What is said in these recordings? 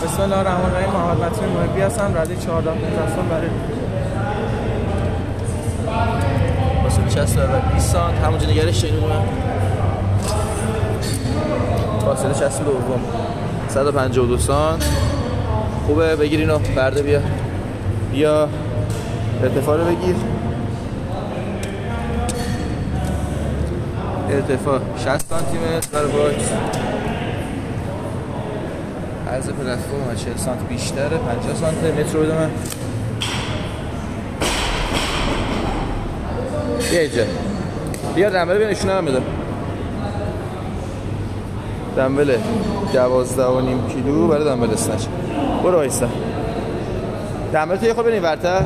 بسم الله الرحمن الرحیم. محمد متین محبی هستم. رده 14 سال برای فاصله 60 و 20 سانت همونجا نگرش شدید من. فاصله 60 دوم 152 سانت. خوبه بگیر اینو. برده بیا ارتفاع رو بگیر. ارتفاع 60 سانتی متر برای باکس. عرض پلتفرم 40 سانت بیشتره. 50 سانتی متر رو بده من. بیا اینجا. بیا دنبل بیا نشونه هم بده. دنبل 12.5 کیلو برای دنبل اسنچ. برو وایسا. دنبل تو یه خود ببین ورتر.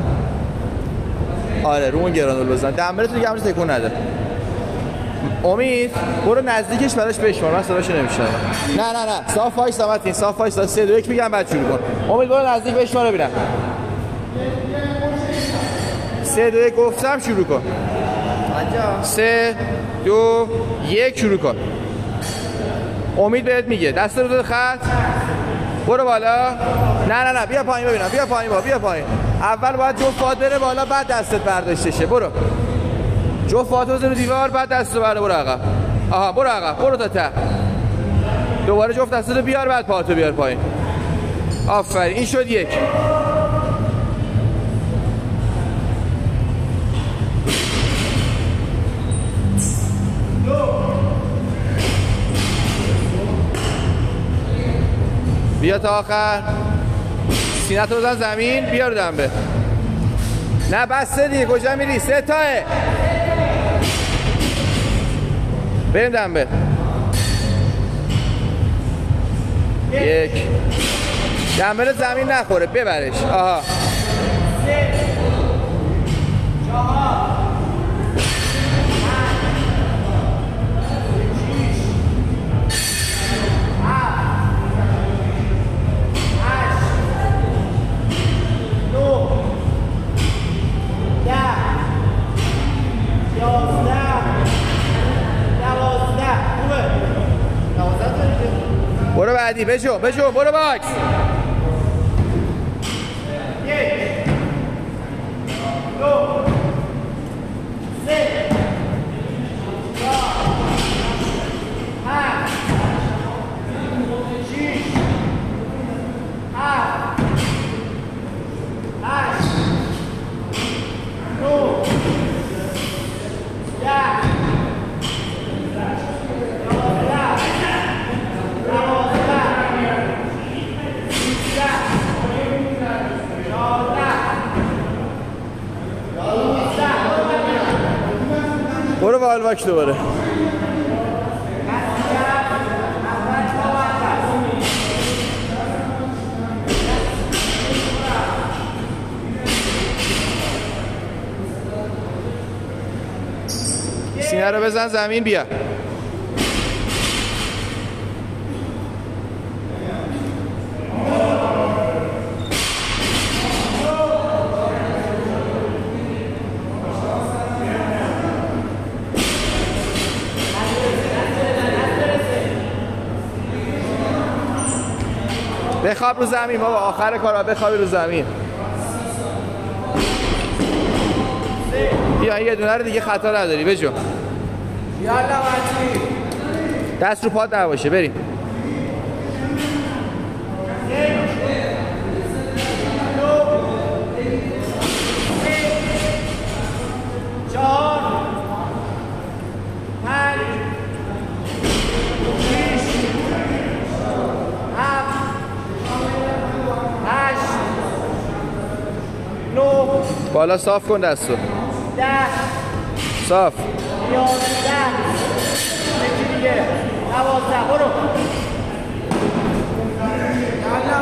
آره رو اون گرانول بزن. دنبل تو دیگه همونجا تکون نده. امید برو نزدیکش براش بشمار. من صداشو نمیشنوم. نه صاف وایسا متین. صاف وایسا. 3 2 1 میگم بعد شروع کن. امید برو نزدیک بشمار ببینم. 3 2 1 گفتم شروع کن. 3 2 1 شروع کن. امید بهت میگه دست رو دو خط. برو بالا. نه بیا پایین ببینم. بیا پایین. اول باید جفت پات بره بالا بعد دستت برداشته شه. برو. جفت پات بزن رو دیوار بعد دستت برو عقب. آها برو عقب. برو تا ته. دوباره جفت دستت بیار بعد پاتو بیار پایین. آفرین. این شد 1. بیا تا آخر. سینه تو بزن زمین. بیا رو دنبه. نه بسته دیگه. کجا میری؟ 3 تاه. بریم دنبه. 1 دنبه زمین نخوره ببرش. آها 3 4 برو بعدی. بشو برو باکس. 1 2 3 4 5 6 7 8 9 10 برو با الواک دوباره. سینه رو بزن زمین. بیا بخواب رو زمین بابا. آخر کارا بخوابی رو زمین. بیا یه دونه رو دیگه خطا نداری. بجو. یالا ماچی. دست رو پات نباشه. بریم. 4 5 بالا صاف کن دستو. 10 صاف. 11 یکی دیگه. 12 برو. یالا.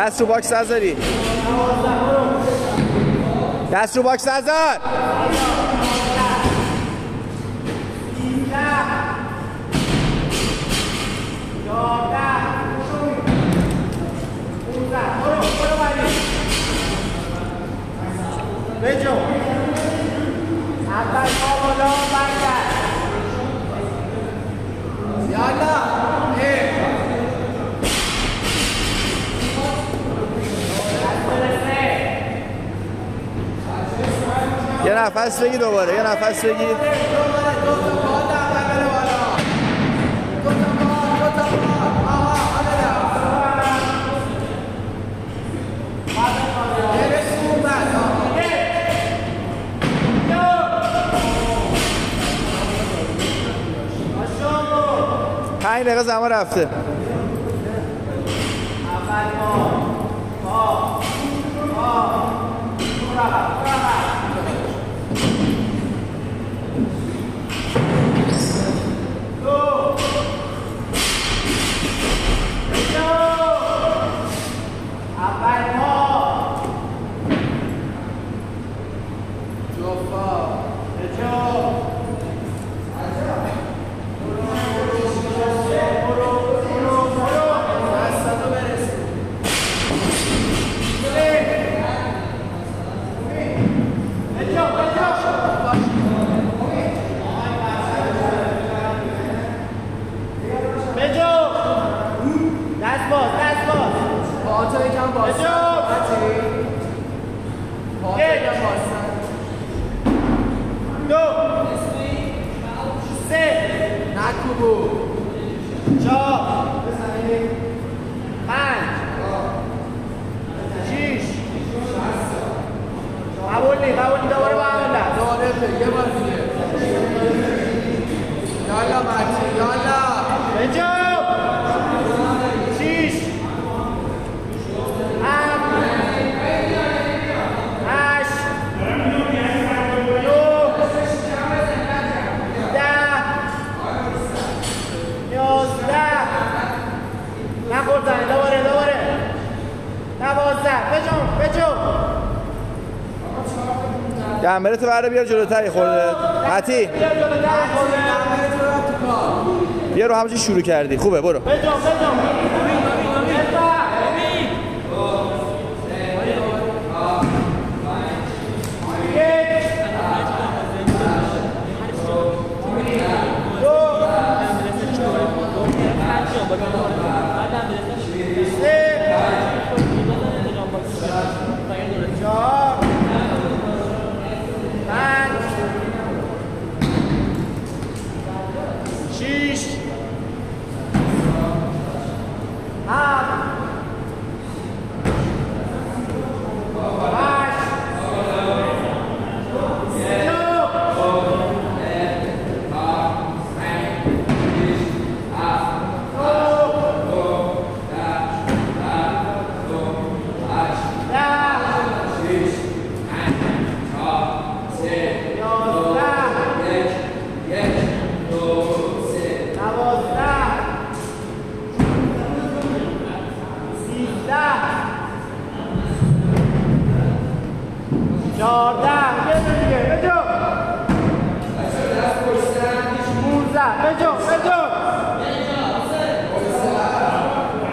دست رو باکس نذاری. دست رو باکس نذار. بجو اول پا بالا برگرد یالا یه نفس بگی دوباره. یه نفس بگی. پنج دقیقه زمان رفته. دنبله تو برده بیار جلوتری خورده. متی بیا رو همچین شروع کردی. خوبه برو.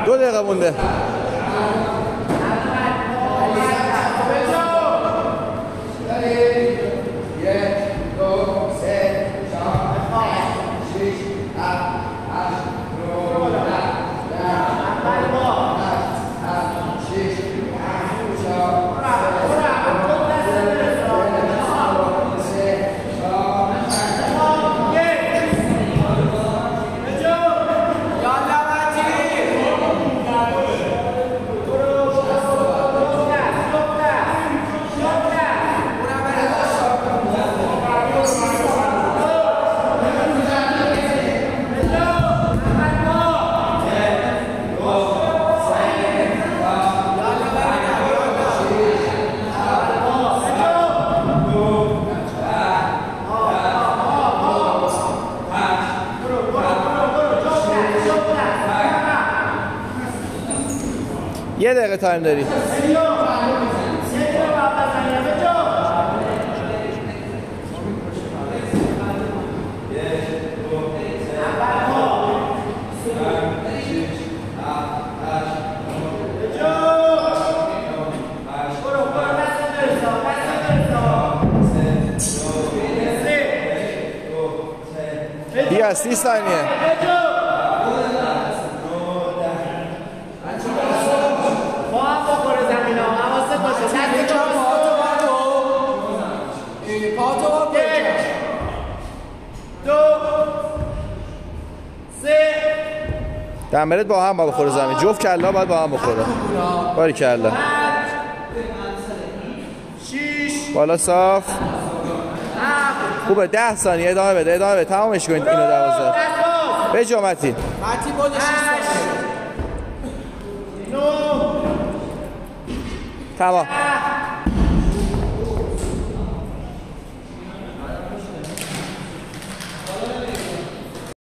دو دقیقه مونده. 1 دقیقه تایم داری. بیا 30 ثانیه. با هم بخوره زمین ها حواست باشه دست پاتو با 1 2 3 دنبلت با هم باید بخوره زمین. جفت کلا باید با هم بخوره. باری کلا 6 بالا صاف. خوبه 10 ثانیه ادامه بده تمامش کنید اینو 12 به جامعتی متی بود 6 ثانیه. 9 تمام.